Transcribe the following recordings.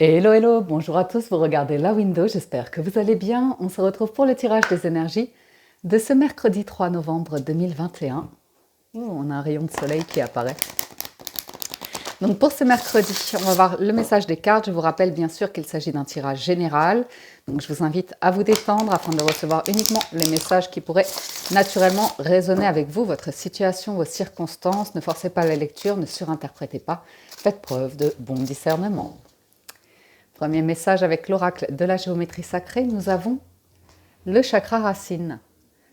Hello, hello, bonjour à tous, vous regardez La Window, j'espère que vous allez bien. On se retrouve pour le tirage des énergies de ce mercredi 3 novembre 2021. Oh, on a un rayon de soleil qui apparaît. Donc pour ce mercredi, on va voir le message des cartes. Je vous rappelle bien sûr qu'il s'agit d'un tirage général. Donc je vous invite à vous détendre afin de recevoir uniquement les messages qui pourraient naturellement résonner avec vous, votre situation, vos circonstances. Ne forcez pas la lecture, ne surinterprétez pas. Faites preuve de bon discernement. Premier message avec l'oracle de la géométrie sacrée, nous avons le chakra racine,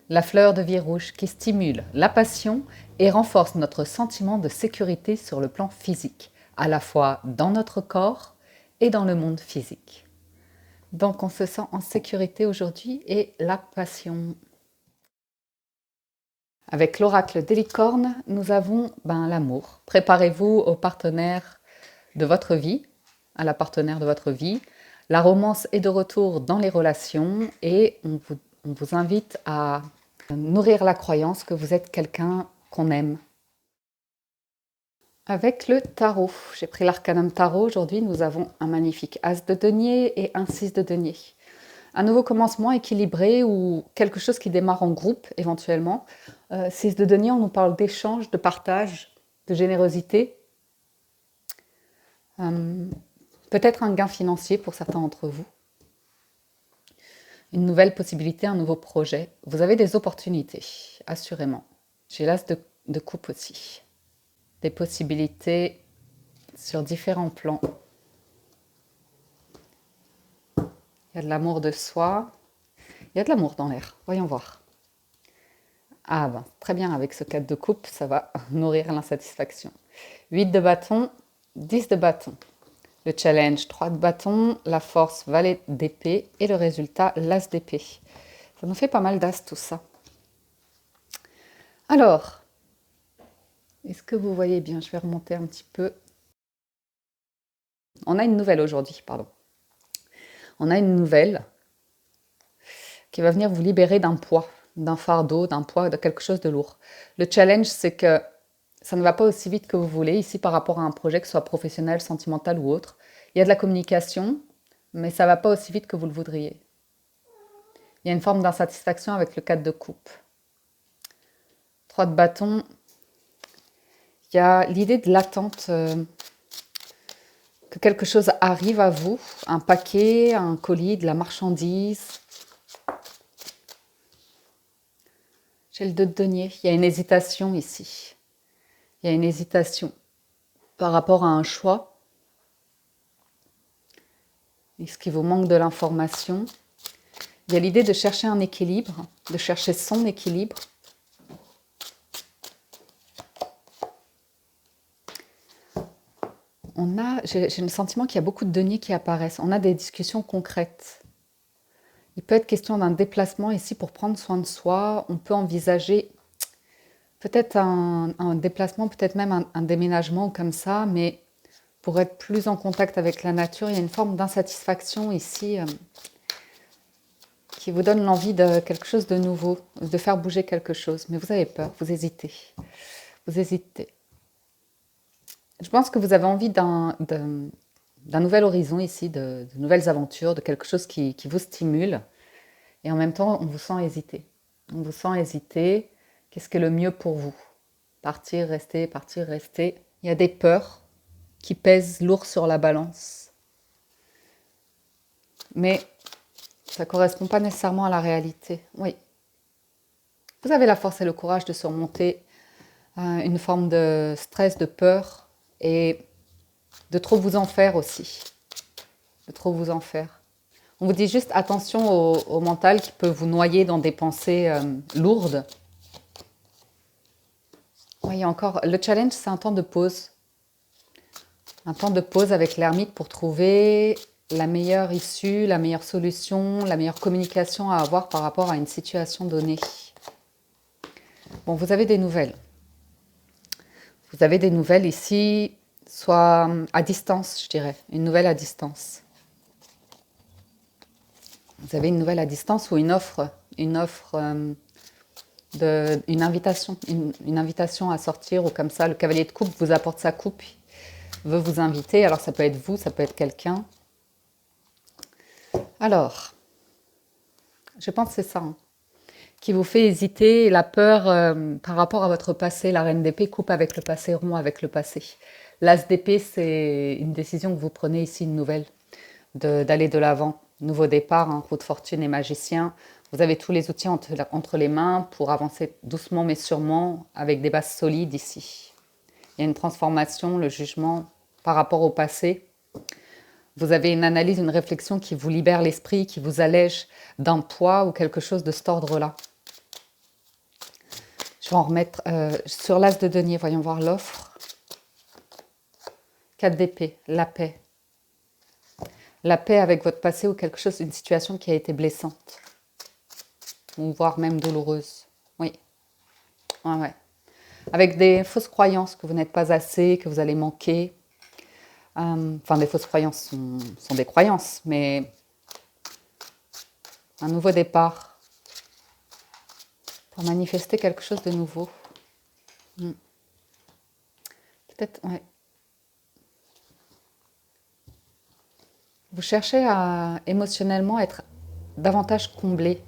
la fleur de vie rouge qui stimule la passion et renforce notre sentiment de sécurité sur le plan physique, à la fois dans notre corps et dans le monde physique. Donc on se sent en sécurité aujourd'hui et la passion. Avec l'oracle des licornes, nous avons l'amour. Préparez-vous au partenaire de votre vie, à la partenaire de votre vie. La romance est de retour dans les relations et on vous invite à nourrir la croyance que vous êtes quelqu'un qu'on aime. Avec le tarot, j'ai pris l'arcanum tarot. Aujourd'hui, nous avons un magnifique as de denier et un 6 de denier. Un nouveau commencement équilibré ou quelque chose qui démarre en groupe éventuellement. 6 de denier, on nous parle d'échange, de partage, de générosité. Peut-être un gain financier pour certains d'entre vous. Une nouvelle possibilité, un nouveau projet. Vous avez des opportunités, assurément. J'ai l'as de coupe aussi. Des possibilités sur différents plans. Il y a de l'amour de soi. Il y a de l'amour dans l'air. Voyons voir. Ah ben, très bien, avec ce 4 de coupe, ça va nourrir l'insatisfaction. 8 de bâton, 10 de bâton. Le challenge, 3 de bâton, la force, valet d'épée et le résultat, l'as d'épée. Ça nous fait pas mal d'as tout ça. Alors, est-ce que vous voyez bien? Je vais remonter un petit peu. On a une nouvelle aujourd'hui, pardon. On a une nouvelle qui va venir vous libérer d'un poids, d'un fardeau, d'un poids, de quelque chose de lourd. Le challenge, c'est que ça ne va pas aussi vite que vous voulez, ici par rapport à un projet, que ce soit professionnel, sentimental ou autre. Il y a de la communication, mais ça ne va pas aussi vite que vous le voudriez. Il y a une forme d'insatisfaction avec le 4 de coupe. 3 de bâton, il y a l'idée de l'attente, que quelque chose arrive à vous, un paquet, un colis, de la marchandise. J'ai le 2 de denier, il y a une hésitation ici. Il y a une hésitation par rapport à un choix. Est-ce qu'il vous manque de l'information? Il y a l'idée de chercher un équilibre, de chercher son équilibre. J'ai le sentiment qu'il y a beaucoup de deniers qui apparaissent. On a des discussions concrètes. Il peut être question d'un déplacement ici pour prendre soin de soi. On peut envisager peut-être un déplacement, peut-être même un déménagement comme ça, mais pour être plus en contact avec la nature, il y a une forme d'insatisfaction ici qui vous donne l'envie de quelque chose de nouveau, de faire bouger quelque chose. Mais vous avez peur, vous hésitez. Vous hésitez. Je pense que vous avez envie d'un nouvel horizon ici, de nouvelles aventures, de quelque chose qui vous stimule. Et en même temps, on vous sent hésiter. On vous sent hésiter. Qu'est-ce qui est le mieux pour vous? Partir, rester, partir, rester. Il y a des peurs qui pèsent lourd sur la balance. Mais ça ne correspond pas nécessairement à la réalité. Oui. Vous avez la force et le courage de surmonter une forme de stress, de peur et de trop vous en faire aussi. De trop vous en faire. On vous dit juste attention au mental qui peut vous noyer dans des pensées lourdes. Oui, encore, le challenge, c'est un temps de pause. Un temps de pause avec l'ermite pour trouver la meilleure issue, la meilleure solution, la meilleure communication à avoir par rapport à une situation donnée. Bon, vous avez des nouvelles. Vous avez des nouvelles ici, soit à distance, je dirais. Une nouvelle à distance. Vous avez une nouvelle à distance ou une offre, une invitation à sortir ou comme ça. Le cavalier de coupe vous apporte sa coupe, veut vous inviter. Alors ça peut être vous, ça peut être quelqu'un. Alors, je pense que c'est ça, hein, qui vous fait hésiter, la peur par rapport à votre passé. La reine d'épée coupe avec le passé, rompt avec le passé. L'as d'épée, c'est une décision que vous prenez ici, une nouvelle, d'aller de l'avant. Nouveau départ, hein, roue de fortune et magicien. Vous avez tous les outils entre les mains pour avancer doucement mais sûrement avec des bases solides ici. Il y a une transformation, le jugement par rapport au passé. Vous avez une analyse, une réflexion qui vous libère l'esprit, qui vous allège d'un poids ou quelque chose de cet ordre-là. Je vais en remettre sur l'as de denier, voyons voir l'offre. 4 d'épée, la paix. La paix avec votre passé ou quelque chose, une situation qui a été blessante. Ou voire même douloureuse. Oui. Ouais. Avec des fausses croyances que vous n'êtes pas assez, que vous allez manquer. Enfin, des fausses croyances sont des croyances, mais un nouveau départ pour manifester quelque chose de nouveau. Peut-être, ouais. Vous cherchez à émotionnellement être davantage comblé.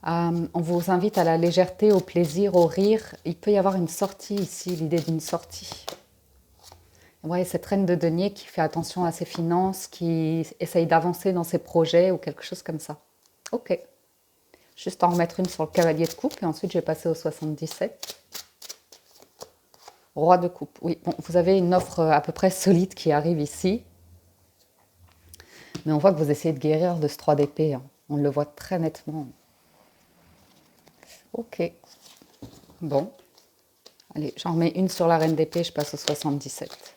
On vous invite à la légèreté, au plaisir, au rire. Il peut y avoir une sortie ici, l'idée d'une sortie. Ouais, cette reine de denier qui fait attention à ses finances, qui essaye d'avancer dans ses projets ou quelque chose comme ça. Ok. Juste en remettre une sur le cavalier de coupe et ensuite je vais passer au 77. Roi de coupe. Oui, bon, vous avez une offre à peu près solide qui arrive ici. Mais on voit que vous essayez de guérir de ce 3 d'épée. Hein. On le voit très nettement. Ok. Bon. Allez, j'en remets une sur la reine d'épée, je passe au 77.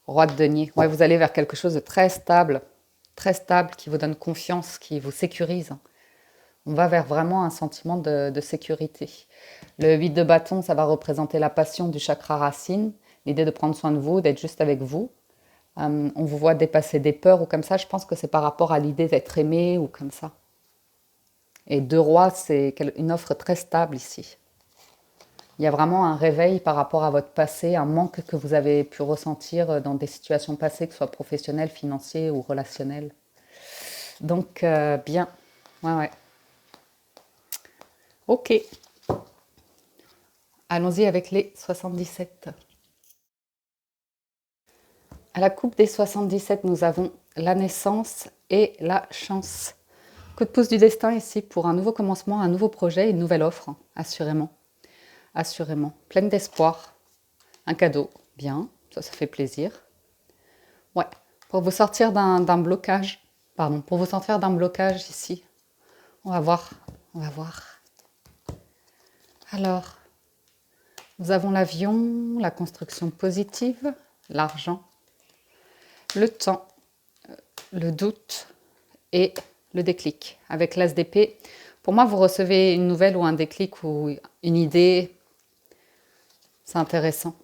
Roi de denier. Ouais, vous allez vers quelque chose de très stable, qui vous donne confiance, qui vous sécurise. On va vers vraiment un sentiment de sécurité. Le 8 de bâton, ça va représenter la passion du chakra racine, l'idée de prendre soin de vous, d'être juste avec vous. On vous voit dépasser des peurs ou comme ça. Je pense que c'est par rapport à l'idée d'être aimé ou comme ça. Et 2 rois, c'est une offre très stable ici. Il y a vraiment un réveil par rapport à votre passé, un manque que vous avez pu ressentir dans des situations passées, que ce soit professionnelles, financières ou relationnelles. Donc, bien. Ouais. Ok. Allons-y avec les 77. À la coupe des 77, nous avons la naissance et la chance. Coup de pouce du destin ici pour un nouveau commencement, un nouveau projet, une nouvelle offre, hein, assurément. Assurément. Pleine d'espoir. Un cadeau. Bien, ça fait plaisir. Ouais, pour vous sortir d'un blocage. Pardon, pour vous sortir d'un blocage ici. On va voir. Alors, nous avons l'avion, la construction positive, l'argent, le temps, le doute et le déclic. Avec l'as d'épée, pour moi, vous recevez une nouvelle ou un déclic ou une idée. C'est intéressant.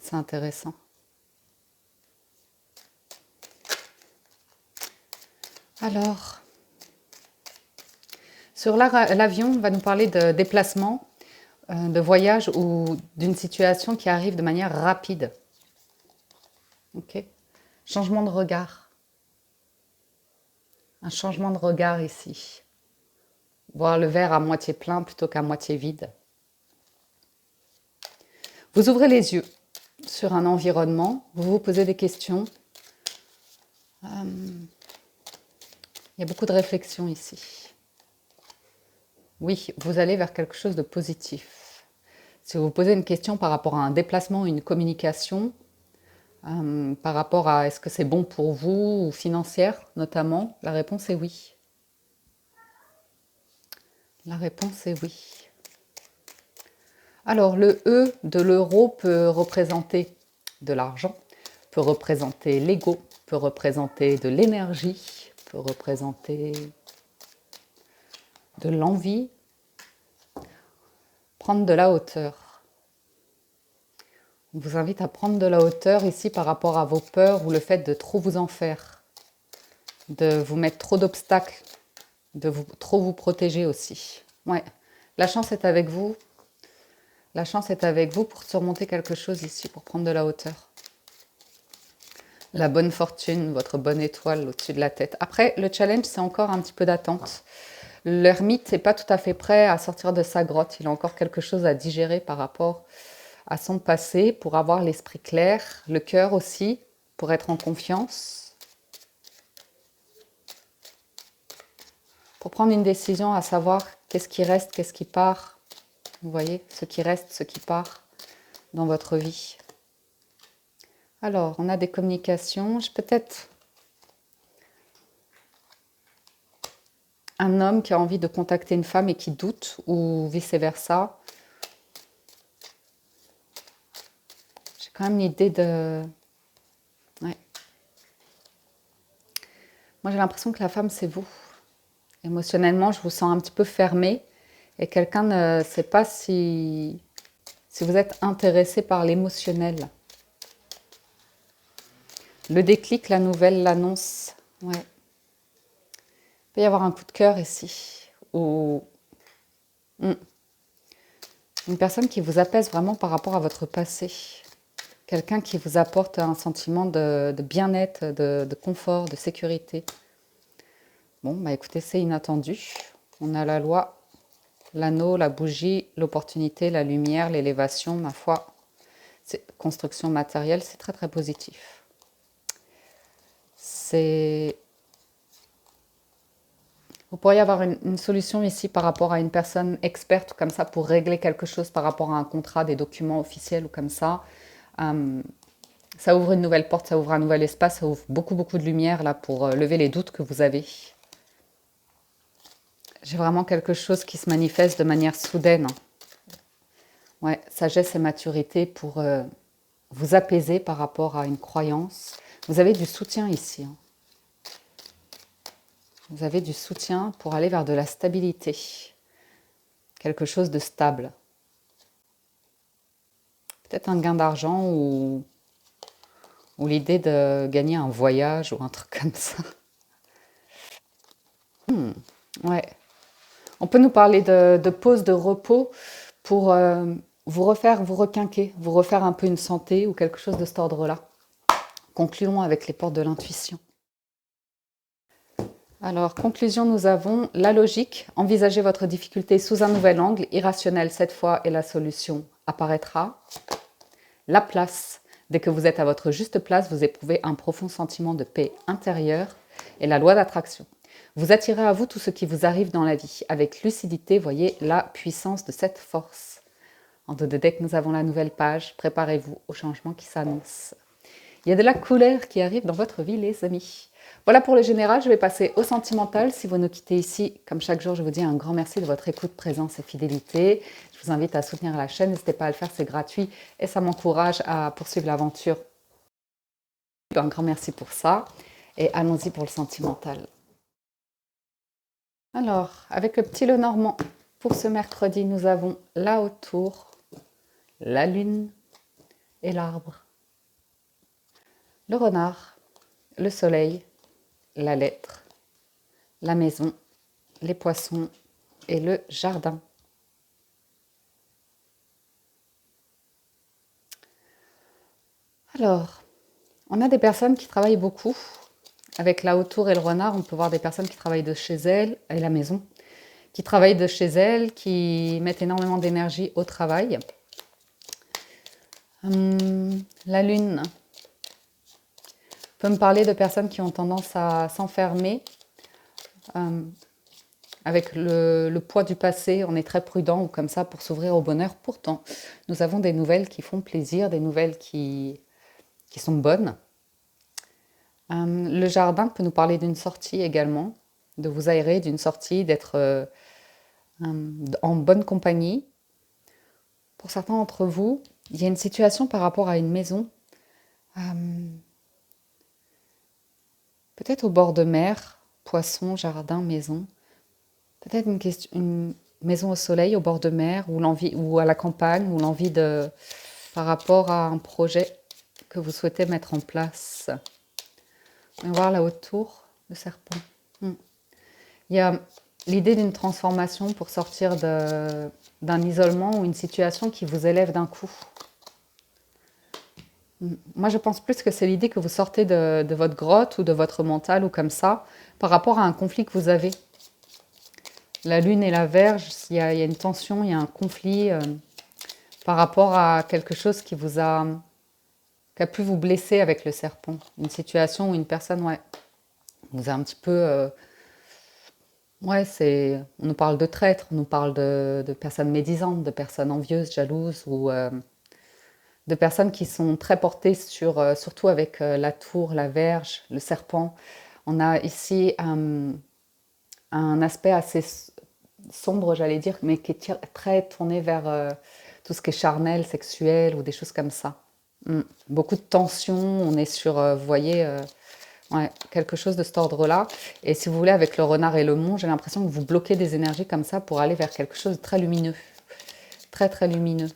C'est intéressant. Alors, sur l'avion, on va nous parler de déplacement, de voyage ou d'une situation qui arrive de manière rapide. Ok. Changement de regard. Un changement de regard ici. Voir le verre à moitié plein plutôt qu'à moitié vide. Vous ouvrez les yeux sur un environnement, vous vous posez des questions. Il y a beaucoup de réflexion ici. Oui, vous allez vers quelque chose de positif. Si vous vous posez une question par rapport à un déplacement, une communication, par rapport à est-ce que c'est bon pour vous ou financière notamment, la réponse est oui. La réponse est oui. Alors le E de l'euro peut représenter de l'argent, peut représenter l'ego, peut représenter de l'énergie, peut représenter de l'envie, prendre de la hauteur. On vous invite à prendre de la hauteur ici par rapport à vos peurs ou le fait de trop vous en faire, de vous mettre trop d'obstacles, de trop vous protéger aussi. Ouais, la chance est avec vous. La chance est avec vous pour surmonter quelque chose ici, pour prendre de la hauteur. la bonne fortune, votre bonne étoile au-dessus de la tête. Après, le challenge, c'est encore un petit peu d'attente. L'ermite n'est pas tout à fait prêt à sortir de sa grotte. Il a encore quelque chose à digérer par rapport à son passé pour avoir l'esprit clair, le cœur aussi, pour être en confiance, pour prendre une décision à savoir qu'est-ce qui reste, qu'est-ce qui part. Vous voyez, ce qui reste, ce qui part dans votre vie. Alors, on a des communications. Peut-être un homme qui a envie de contacter une femme et qui doute, ou vice-versa. J'ai quand même l'idée de... Ouais. Moi, j'ai l'impression que la femme, c'est vous. Émotionnellement, je vous sens un petit peu fermé. Et quelqu'un ne sait pas si vous êtes intéressé par l'émotionnel. Le déclic, la nouvelle, l'annonce. Ouais. Il peut y avoir un coup de cœur ici. Ou une personne qui vous apaise vraiment par rapport à votre passé. Quelqu'un qui vous apporte un sentiment de bien-être, de confort, de sécurité. Bon, bah écoutez, c'est inattendu. On a la loi, l'anneau, la bougie, l'opportunité, la lumière, l'élévation, ma foi. Construction matérielle, c'est très très positif. Vous pourriez avoir une solution ici par rapport à une personne experte comme ça pour régler quelque chose par rapport à un contrat, des documents officiels ou comme ça. Ça ouvre une nouvelle porte, ça ouvre un nouvel espace, ça ouvre beaucoup de lumière là pour lever les doutes que vous avez. J'ai vraiment quelque chose qui se manifeste de manière soudaine. Ouais, sagesse et maturité pour vous apaiser par rapport à une croyance. Vous avez du soutien ici. Hein. Vous avez du soutien pour aller vers de la stabilité. Quelque chose de stable. Peut-être un gain d'argent ou l'idée de gagner un voyage ou un truc comme ça. Ouais. On peut nous parler de pause, de repos pour vous refaire, vous requinquer, vous refaire un peu une santé ou quelque chose de cet ordre-là. Concluons avec les portes de l'intuition. Alors, conclusion, nous avons la logique. Envisagez votre difficulté sous un nouvel angle, irrationnel cette fois, et la solution apparaîtra. La place. Dès que vous êtes à votre juste place, vous éprouvez un profond sentiment de paix intérieure. Et la loi d'attraction. Vous attirez à vous tout ce qui vous arrive dans la vie. Avec lucidité, voyez la puissance de cette force. En dos de deck, nous avons la nouvelle page. Préparez-vous au changement qui s'annonce. Il y a de la couleur qui arrive dans votre vie, les amis. Voilà pour le général, je vais passer au sentimental. Si vous nous quittez ici, comme chaque jour, je vous dis un grand merci de votre écoute, présence et fidélité. Je vous invite à soutenir la chaîne, n'hésitez pas à le faire, c'est gratuit et ça m'encourage à poursuivre l'aventure. Un grand merci pour ça et allons-y pour le sentimental. Alors, avec le petit Lenormand, pour ce mercredi, nous avons là autour la lune et l'arbre, le renard, le soleil, la lettre, la maison, les poissons et le jardin. Alors, on a des personnes qui travaillent beaucoup. Avec la haute tour et le renard, on peut voir des personnes qui travaillent de chez elles, et la maison, qui travaillent de chez elles, qui mettent énormément d'énergie au travail. La lune peut me parler de personnes qui ont tendance à s'enfermer. Avec le poids du passé, on est très prudent ou comme ça pour s'ouvrir au bonheur. Pourtant, nous avons des nouvelles qui font plaisir, des nouvelles qui sont bonnes. Le jardin peut nous parler d'une sortie également, de vous aérer, d'une sortie, d'être en bonne compagnie. Pour certains d'entre vous, il y a une situation par rapport à une maison, peut-être au bord de mer, poisson, jardin, maison. Peut-être une maison au soleil, au bord de mer, ou à la campagne, ou l'envie par rapport à un projet que vous souhaitez mettre en place. On va voir la haute tour, le serpent. Il y a l'idée d'une transformation pour sortir d'un isolement ou une situation qui vous élève d'un coup. Moi, je pense plus que c'est l'idée que vous sortez de votre grotte ou de votre mental ou comme ça, par rapport à un conflit que vous avez. La Lune et la Vierge, il y a une tension, il y a un conflit par rapport à quelque chose qui a pu vous blesser avec le serpent. Une situation où une personne, ouais, vous a un petit peu... ouais, on nous parle de traîtres, on nous parle de personnes médisantes, de personnes envieuses, jalouses, ou de personnes qui sont très portées sur, surtout avec la tour, la verge, le serpent. On a ici un aspect assez sombre, j'allais dire, mais qui est très tourné vers tout ce qui est charnel, sexuel ou des choses comme ça. Beaucoup de tension, on est sur, vous voyez, ouais, quelque chose de cet ordre-là. Et si vous voulez, avec le renard et le mont, j'ai l'impression que vous bloquez des énergies comme ça pour aller vers quelque chose de très lumineux. Très, très lumineux.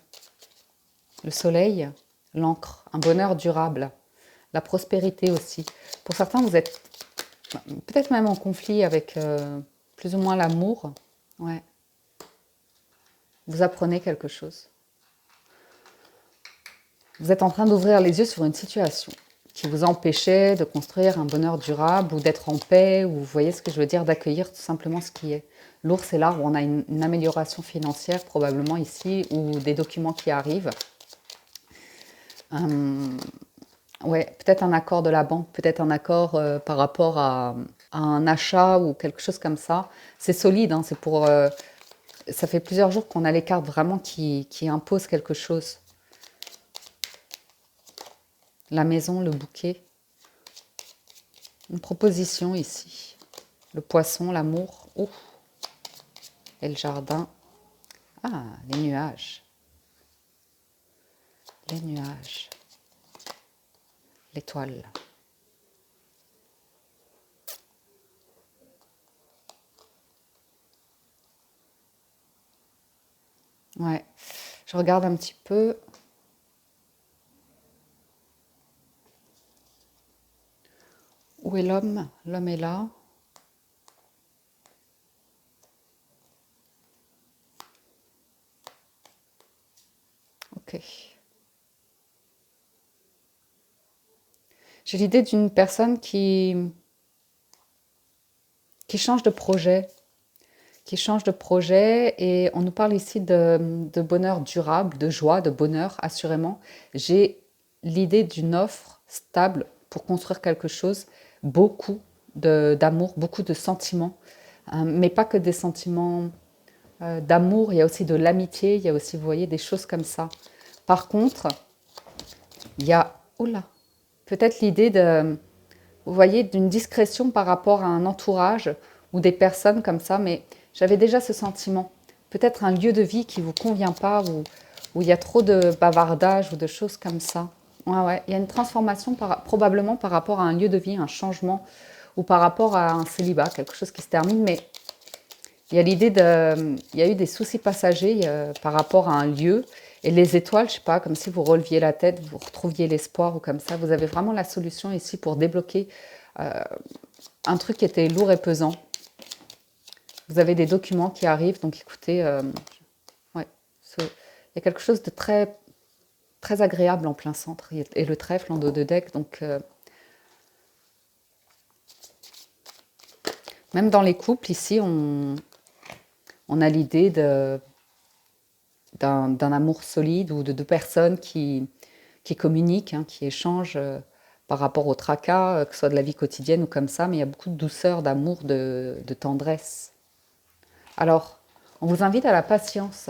Le soleil, l'encre, un bonheur durable. La prospérité aussi. Pour certains, vous êtes peut-être même en conflit avec plus ou moins l'amour. Ouais. Vous apprenez quelque chose. Vous êtes en train d'ouvrir les yeux sur une situation qui vous empêchait de construire un bonheur durable ou d'être en paix, ou vous voyez ce que je veux dire, d'accueillir tout simplement ce qui est. L'ours est là où on a une amélioration financière probablement ici, ou des documents qui arrivent. Ouais, peut-être un accord de la banque, peut-être un accord par rapport à un achat ou quelque chose comme ça. C'est solide, hein, c'est pour... ça fait plusieurs jours qu'on a les cartes vraiment qui imposent quelque chose. La maison, le bouquet. Une proposition ici. Le poisson, l'amour. Oh. Et le jardin. Ah, les nuages. Les nuages. L'étoile. Ouais. Je regarde un petit peu. Où est l'homme? L'homme est là. Ok. J'ai l'idée d'une personne qui change de projet, et on nous parle ici de bonheur durable, de joie, de bonheur, assurément. J'ai l'idée d'une offre stable pour construire quelque chose, beaucoup d'amour, beaucoup de sentiments, mais pas que des sentiments d'amour, il y a aussi de l'amitié, il y a aussi, vous voyez, des choses comme ça. Par contre, il y a, oula, peut-être l'idée de, vous voyez, d'une discrétion par rapport à un entourage ou des personnes comme ça, mais j'avais déjà ce sentiment. Peut-être un lieu de vie qui ne vous convient pas, où il y a trop de bavardage ou de choses comme ça. Ouais, ouais, il y a une transformation probablement par rapport à un lieu de vie, un changement, ou par rapport à un célibat, quelque chose qui se termine, mais il y a l'idée de... Il y a eu des soucis passagers par rapport à un lieu, et les étoiles, je sais pas, comme si vous releviez la tête, vous retrouviez l'espoir ou comme ça. Vous avez vraiment la solution ici pour débloquer un truc qui était lourd et pesant. Vous avez des documents qui arrivent, donc écoutez, ouais, il y a quelque chose de très, très agréable en plein centre. Et le trèfle en dos de deck, donc même dans les couples, ici, on a l'idée d'un amour solide ou de deux personnes qui communiquent, hein, qui échangent par rapport au tracas, que ce soit de la vie quotidienne ou comme ça, mais il y a beaucoup de douceur, d'amour, de tendresse. Alors, on vous invite à la patience.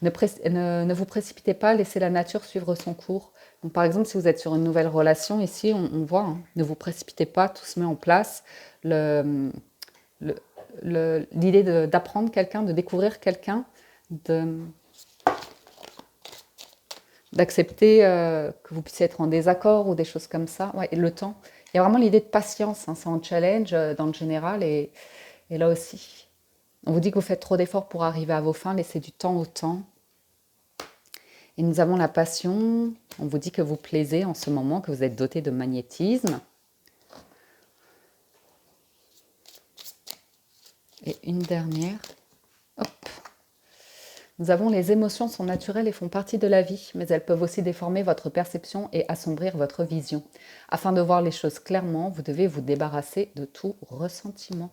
Ne vous précipitez pas, laissez la nature suivre son cours. Donc, par exemple, si vous êtes sur une nouvelle relation, ici, on voit, hein, ne vous précipitez pas, tout se met en place. Le, L'idée d'apprendre quelqu'un, de découvrir quelqu'un, d'accepter que vous puissiez être en désaccord ou des choses comme ça. Ouais, et le temps. Il y a vraiment l'idée de patience, hein, c'est un challenge dans le général et là aussi. On vous dit que vous faites trop d'efforts pour arriver à vos fins, laissez du temps au temps. Et nous avons la passion, on vous dit que vous plaisez en ce moment, que vous êtes doté de magnétisme. Et une dernière, hop. Nous avons les émotions sont naturelles et font partie de la vie, mais elles peuvent aussi déformer votre perception et assombrir votre vision. Afin de voir les choses clairement, vous devez vous débarrasser de tout ressentiment.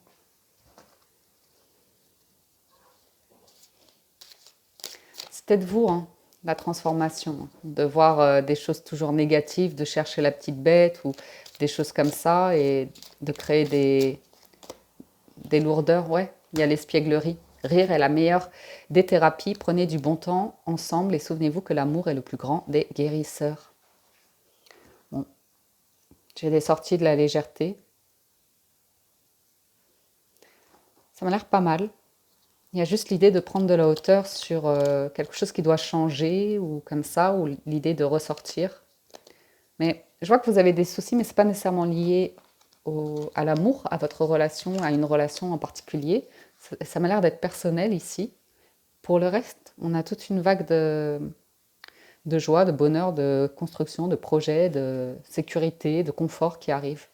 C'est peut-être vous, hein, la transformation, de voir des choses toujours négatives, de chercher la petite bête ou des choses comme ça et de créer des lourdeurs. Ouais, il y a l'espièglerie. Rire est la meilleure des thérapies. Prenez du bon temps ensemble et souvenez-vous que l'amour est le plus grand des guérisseurs. Bon, j'ai des sorties de la légèreté. Ça m'a l'air pas mal. Il y a juste l'idée de prendre de la hauteur sur quelque chose qui doit changer ou comme ça, ou l'idée de ressortir. Mais je vois que vous avez des soucis, mais ce n'est pas nécessairement lié à l'amour, à votre relation, à une relation en particulier. Ça m'a l'air d'être personnel ici. Pour le reste, on a toute une vague de joie, de bonheur, de construction, de projet, de sécurité, de confort qui arrive.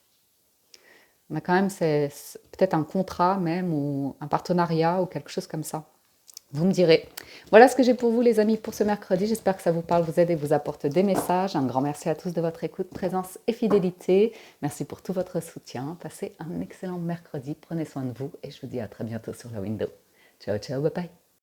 On a quand même peut-être un contrat même ou un partenariat ou quelque chose comme ça. Vous me direz. Voilà ce que j'ai pour vous les amis pour ce mercredi. J'espère que ça vous parle, vous aide et vous apporte des messages. Un grand merci à tous de votre écoute, présence et fidélité. Merci pour tout votre soutien. Passez un excellent mercredi. Prenez soin de vous et je vous dis à très bientôt sur la window. Ciao, ciao, bye bye.